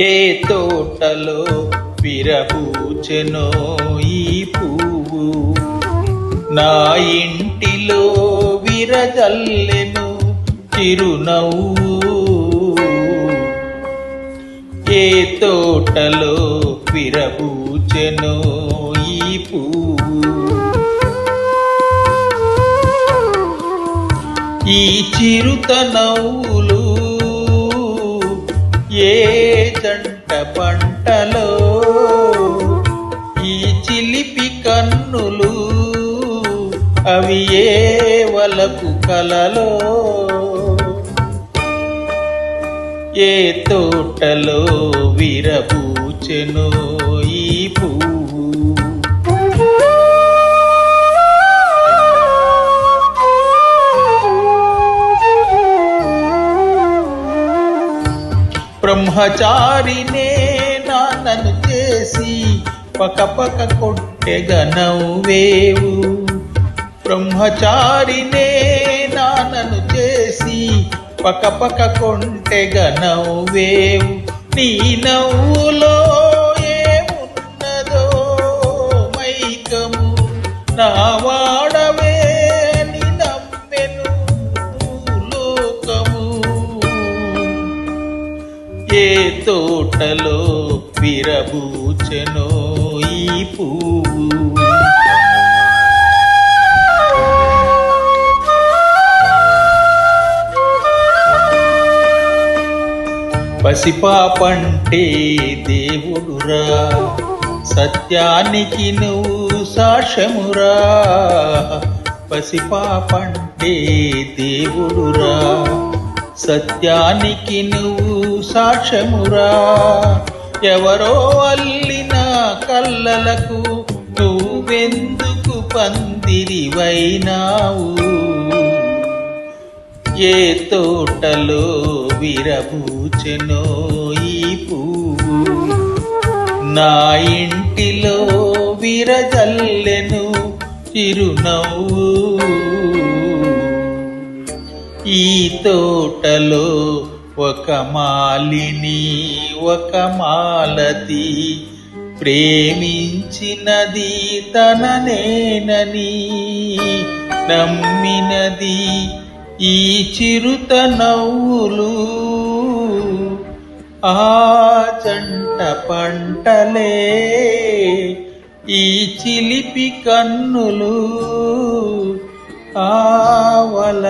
ఏ తోటలో విరబూచెనో ఈ పువ్వు, నా ఇంటిలో విరజల్లెను చిరునవ్వు. ఏ తోటలో విరబూచెనో ఈ పువ్వు, ఈ చిరుతనవ్వులు ఏ జంట పంటలో, ఈ చిలిపి కన్నులు అవి ఏ వలపు కలలో. ఏ తోటలో విరబూచెనో ఈ పువ్వు, బ్రహ్మచారినే నాన్నను చేసి పకపక కొట్టెగా నవ్వేవు. బ్రహ్మచారినే నాన్నను చేసి పకపక కొంటెగా నవ్వేవు. నీ నవ్వులో ఏమున్నదో మైకము, నా వాడవే ని నమ్మెను లోకము. ఏ తోటలో విరబూచెనో ఈ పువ్వు, పసిపాపంటే దేవుడురా, సత్యానికి నువ్వు సాక్ష్యమురా. పసిపాపంటే దేవుడురా, సత్యానికి నువ్వు సాక్ష్యమురా. ఎవరో అల్లిన కళ్ళలకు నువ్వెందుకు పందిరివైనావు. ఏ తోటలో విరబూచెనో ఈ పువ్వు, నా ఇంటిలో విరజల్లెను చిరునవ్వు. ఈ తోటలో ఒక మాలిని ఒక మాలతి ప్రేమించినది తననేనని నమ్మినది ఈ చిరుతనవ్వులు. ఆ జంట పంటలే ఈ చిలిపి కన్నులు, ఆ వల